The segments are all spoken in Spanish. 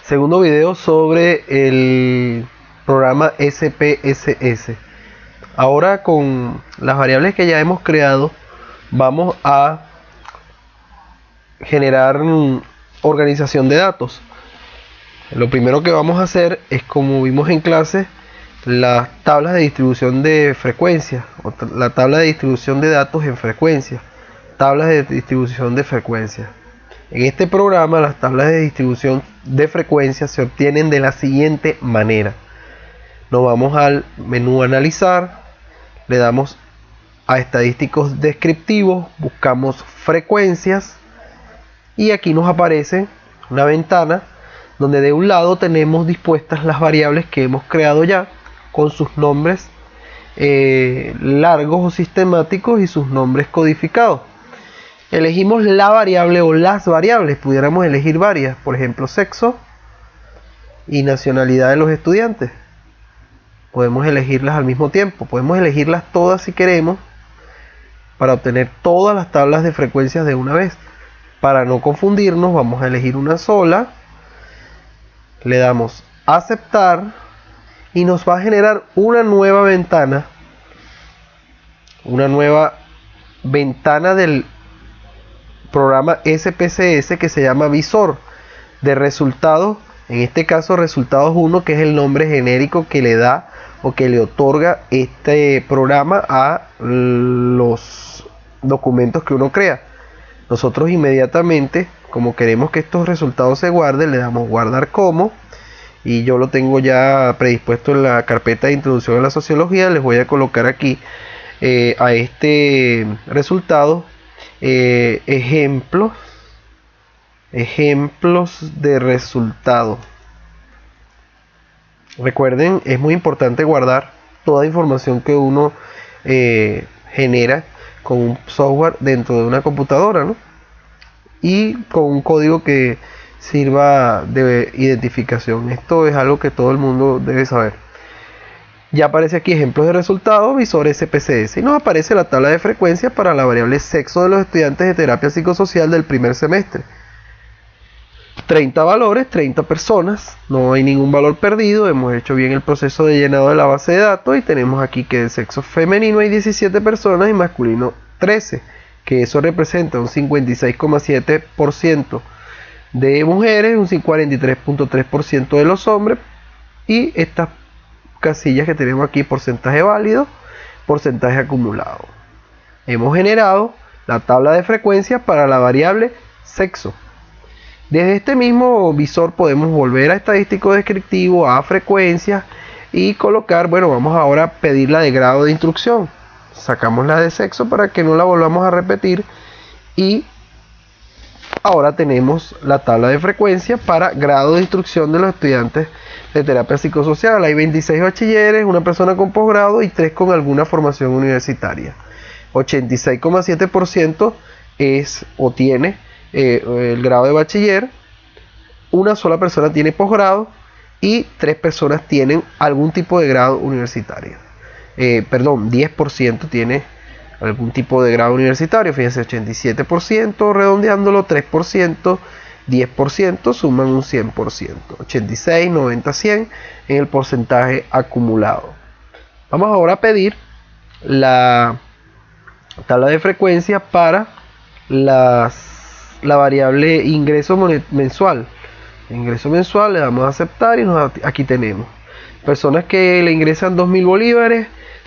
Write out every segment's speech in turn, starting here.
Segundo video sobre el programa SPSS. Ahora, con las variables que ya hemos creado, vamos a generar organización de datos. Lo primero que vamos a hacer es, como vimos en clase, las tablas de distribución de frecuencia, la tabla de distribución de datos en frecuencia, tablas de distribución de frecuencia. En este programa, las tablas de distribución de frecuencia se obtienen de la siguiente manera. Nos vamos al menú analizar, le damos a estadísticos descriptivos, buscamos frecuencias y aquí nos aparece una ventana donde de un lado tenemos dispuestas las variables que hemos creado ya con sus nombres largos o sistemáticos y sus nombres codificados. Elegimos la variable o las variables, pudiéramos elegir varias, por ejemplo sexo y nacionalidad de los estudiantes. Podemos elegirlas al mismo tiempo, podemos elegirlas todas si queremos para obtener todas las tablas de frecuencias de una vez. Para no confundirnos, vamos a elegir una sola, le damos a aceptar y nos va a generar una nueva ventana del programa SPSS que se llama visor de resultados, en este caso resultados 1, que es el nombre genérico que le da o que le otorga este programa a los documentos que uno crea. Nosotros inmediatamente, como queremos que estos resultados se guarden, le damos guardar como, y yo lo tengo ya predispuesto en la carpeta de introducción a la sociología. Les voy a colocar aquí a este resultado ejemplos de resultado. Recuerden, es muy importante guardar toda información que uno genera con un software dentro de una computadora, ¿no? Y con un código que sirva de identificación. Esto es algo que todo el mundo debe saber. Ya aparece aquí ejemplos de resultados, visor SPSS, y nos aparece la tabla de frecuencia para la variable sexo de los estudiantes de terapia psicosocial del primer semestre. 30 valores, 30 personas, no hay ningún valor perdido, hemos hecho bien el proceso de llenado de la base de datos y tenemos aquí que de sexo femenino hay 17 personas y masculino 13, que eso representa un 56,7% de mujeres, un 43,3% de los hombres, y estas casillas que tenemos aquí: porcentaje válido, porcentaje acumulado. Hemos generado la tabla de frecuencia para la variable sexo. Desde este mismo visor podemos volver a estadístico descriptivo, a frecuencias y colocar, bueno, vamos ahora a pedir la de grado de instrucción. Sacamos la de sexo para que no la volvamos a repetir y ahora tenemos la tabla de frecuencia para grado de instrucción de los estudiantes de terapia psicosocial. Hay 26 bachilleres, una persona con posgrado y 3 con alguna formación universitaria. 86,7% es o tiene el grado de bachiller, una sola persona tiene posgrado y 3 personas tienen algún tipo de grado universitario. 10% tiene algún tipo de grado universitario. Fíjense, 87%, redondeándolo, 3%, 10%, suman un 100%. 86, 90, 100 en el porcentaje acumulado. Vamos ahora a pedir la tabla de frecuencia para la variable ingreso mensual. Ingreso mensual, le damos a aceptar y aquí tenemos personas que le ingresan 2.000 bolívares,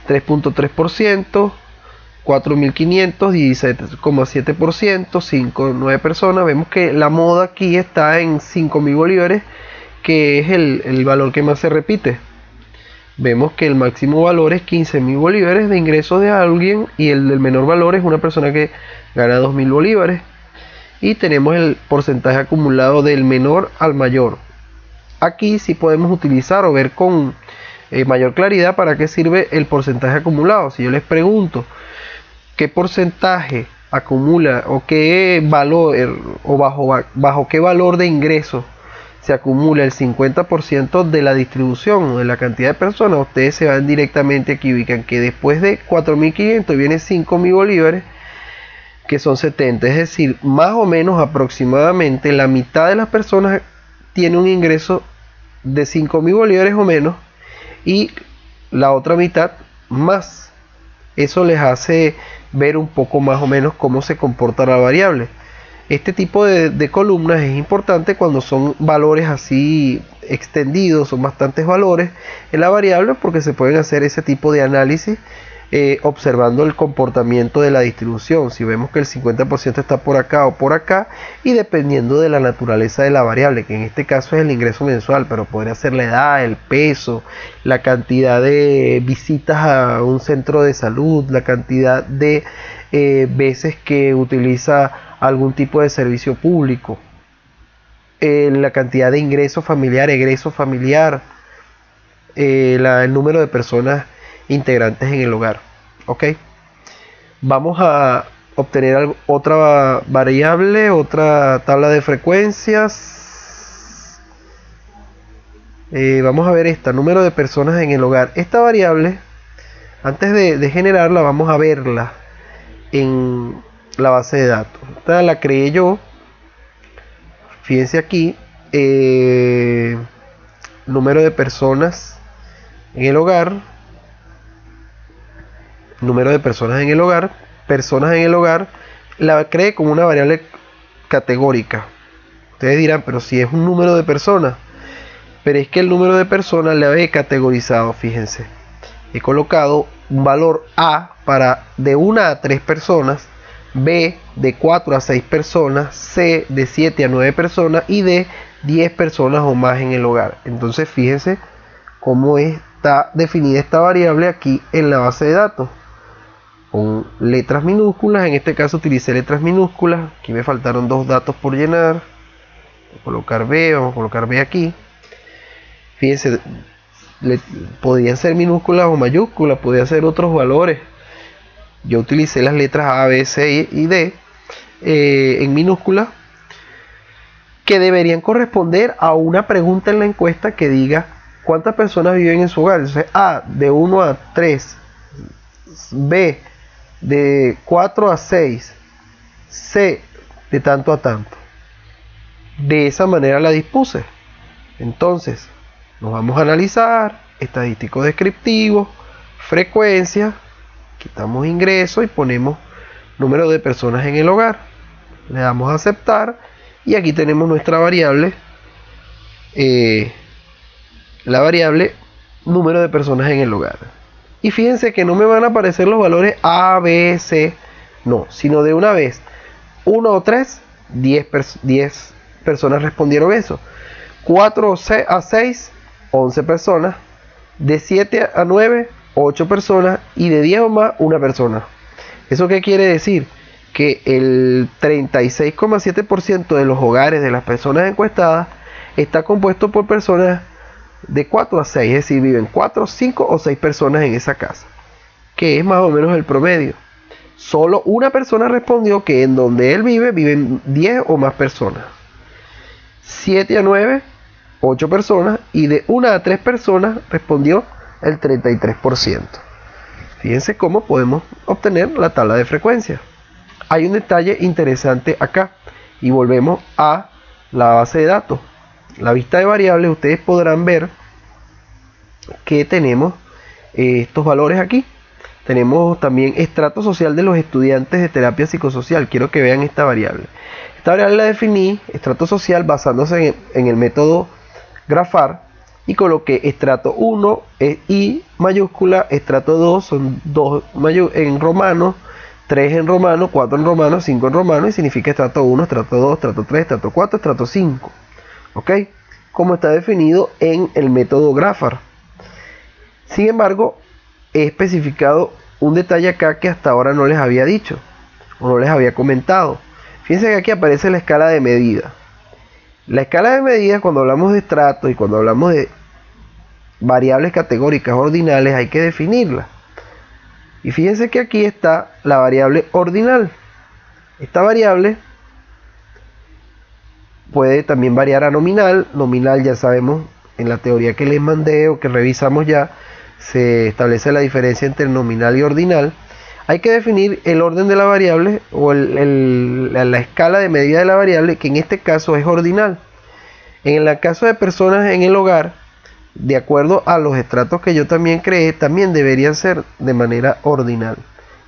3,3%, 4.500, 17,7%, 5,9 personas. Vemos que la moda aquí está en 5.000 bolívares, que es el valor que más se repite. Vemos que el máximo valor es 15.000 bolívares de ingresos de alguien y el del menor valor es una persona que gana 2.000 bolívares. Y tenemos el porcentaje acumulado del menor al mayor. Aquí sí podemos utilizar o ver con mayor claridad para qué sirve el porcentaje acumulado. Si yo les pregunto qué porcentaje acumula o qué valor o bajo qué valor de ingreso se acumula el 50% de la distribución o de la cantidad de personas, ustedes se van directamente aquí, ubican que después de 4.500 viene 5.000 bolívares, que son 70, es decir, más o menos aproximadamente la mitad de las personas tiene un ingreso de 5.000 bolívares o menos y la otra mitad más. Eso les hace ver un poco más o menos cómo se comporta la variable. Este tipo de columnas es importante cuando son valores así extendidos, son bastantes valores en la variable, porque se pueden hacer ese tipo de análisis observando el comportamiento de la distribución. Si vemos que el 50% está por acá o por acá, y dependiendo de la naturaleza de la variable, que en este caso es el ingreso mensual, pero podría ser la edad, el peso, la cantidad de visitas a un centro de salud, la cantidad de veces que utiliza algún tipo de servicio público, la cantidad de ingreso familiar, egreso familiar, el número de personas integrantes en el hogar. Ok, vamos a obtener otra variable, otra tabla de frecuencias. Vamos a ver esta, número de personas en el hogar. Esta variable, antes de generarla, vamos a verla en la base de datos. Esta la creé yo. Fíjense aquí, número de personas en el hogar, número de personas en el hogar, la creé como una variable categórica. Ustedes dirán, pero si es un número de personas, pero es que el número de personas la he categorizado. Fíjense, he colocado un valor A para de 1 a 3 personas, B de 4 a 6 personas, C de 7 a 9 personas y D 10 personas o más en el hogar. Entonces fíjense cómo está definida esta variable aquí en la base de datos, con letras minúsculas. En este caso utilicé letras minúsculas. Aquí me faltaron dos datos por llenar. Voy a colocar B, vamos a colocar B aquí. Fíjense, podrían ser minúsculas o mayúsculas, podrían ser otros valores. Yo utilicé las letras A, B, C y D en minúsculas, que deberían corresponder a una pregunta en la encuesta que diga cuántas personas viven en su hogar. Entonces, A de 1 a 3, B de 4 a 6, C de tanto a tanto. De esa manera la dispuse. Entonces, nos vamos a analizar estadístico descriptivo, frecuencia, quitamos ingreso y ponemos número de personas en el hogar. Le damos a aceptar y aquí tenemos nuestra variable, la variable número de personas en el hogar. Y fíjense que no me van a aparecer los valores A, B, C, no, sino de una vez 1 o 3, 10 personas respondieron eso. 4 a 6, 11 personas. De 7 a 9, 8 personas. Y de 10 o más, 1 persona. ¿Eso qué quiere decir? Que el 36,7% de los hogares de las personas encuestadas está compuesto por personas de 4 a 6, es decir, viven 4, 5 o 6 personas en esa casa, que es más o menos el promedio. Solo una persona respondió que en donde él vive, viven 10 o más personas. 7 a 9, 8 personas, y de 1 a 3 personas respondió el 33%. Fíjense cómo podemos obtener la tabla de frecuencia. Hay un detalle interesante acá, y volvemos a la base de datos. La vista de variables, ustedes podrán ver que tenemos estos valores aquí. Tenemos también estrato social de los estudiantes de terapia psicosocial. Quiero que vean esta variable. Esta variable la definí, estrato social, basándose en el método grafar, y coloqué estrato 1 I mayúscula, estrato 2 son 2 en romano, 3 en romano, 4 en romano, 5 en romano, y significa estrato 1, estrato 2, estrato 3, estrato 4, estrato 5. ¿Ok? Como está definido en el método grafar. Sin embargo, he especificado un detalle acá que hasta ahora no les había dicho o no les había comentado. Fíjense que aquí aparece la escala de medida. La escala de medida, cuando hablamos de estratos y cuando hablamos de variables categóricas ordinales, hay que definirla. Y fíjense que aquí está la variable ordinal. Esta variable puede también variar a nominal. Nominal, ya sabemos, en la teoría que les mandé o que revisamos ya, se establece la diferencia entre nominal y ordinal. Hay que definir el orden de la variable o la escala de medida de la variable, que en este caso es ordinal. En el caso de personas en el hogar, de acuerdo a los estratos que yo también creé, también deberían ser de manera ordinal.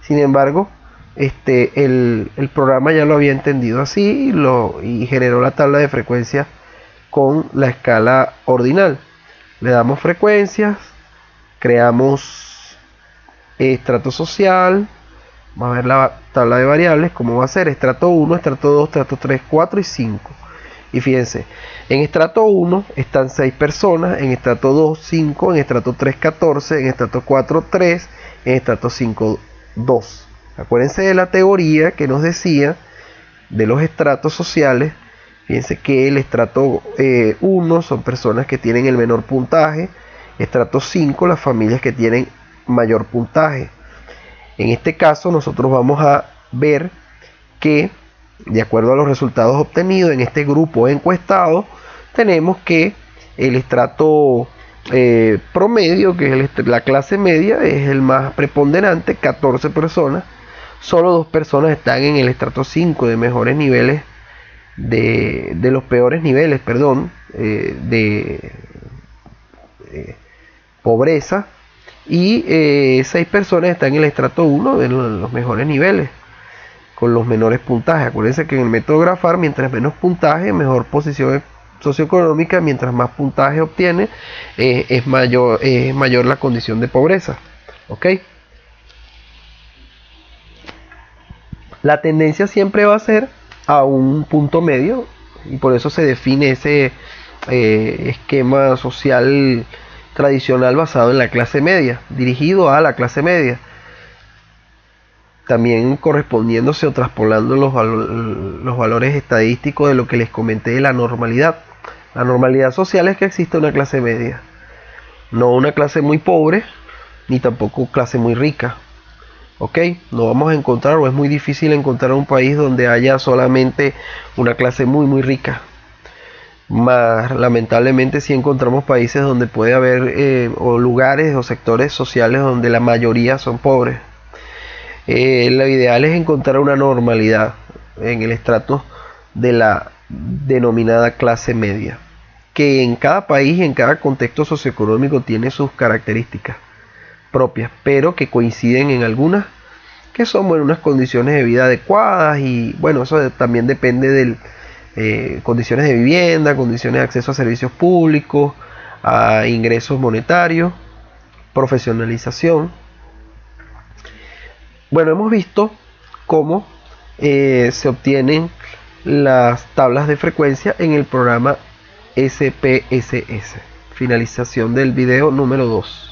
Sin embargo, el programa ya lo había entendido así y generó la tabla de frecuencias con la escala ordinal. Le damos frecuencias, creamos estrato social. Vamos a ver la tabla de variables, cómo va a ser estrato 1, estrato 2, estrato 3, 4 y 5. Y fíjense, en estrato 1 están 6 personas, en estrato 2, 5, en estrato 3, 14, en estrato 4, 3, en estrato 5, 2. Acuérdense de la teoría que nos decía de los estratos sociales. Fíjense que el estrato 1 son personas que tienen el menor puntaje, estrato 5 las familias que tienen mayor puntaje. En este caso nosotros vamos a ver que de acuerdo a los resultados obtenidos en este grupo encuestado, tenemos que el estrato promedio, que es la clase media, es el más preponderante, 14 personas. Solo 2 personas están en el estrato 5 de mejores niveles, de los peores niveles, perdón, de pobreza. Y 6 personas están en el estrato 1 de los mejores niveles, con los menores puntajes. Acuérdense que en el método Grafar, mientras menos puntaje, mejor posición socioeconómica. Mientras más puntaje obtiene, es mayor la condición de pobreza. ¿Ok? La tendencia siempre va a ser a un punto medio, y por eso se define ese esquema social tradicional basado en la clase media, dirigido a la clase media, también correspondiéndose o traspolando los valores estadísticos de lo que les comenté de la normalidad. La normalidad social es que existe una clase media, no una clase muy pobre, ni tampoco clase muy rica. ¿Ok? No vamos a encontrar, o es muy difícil encontrar un país donde haya solamente una clase muy muy rica. Más lamentablemente sí encontramos países donde puede haber o lugares o sectores sociales donde la mayoría son pobres. Lo ideal es encontrar una normalidad en el estrato de la denominada clase media, que en cada país y en cada contexto socioeconómico tiene sus características propias, pero que coinciden en algunas, que son unas condiciones de vida adecuadas. Y bueno, eso también depende de condiciones de vivienda, condiciones de acceso a servicios públicos, a ingresos monetarios, profesionalización. Bueno, hemos visto cómo se obtienen las tablas de frecuencia en el programa SPSS. Finalización del video número 2.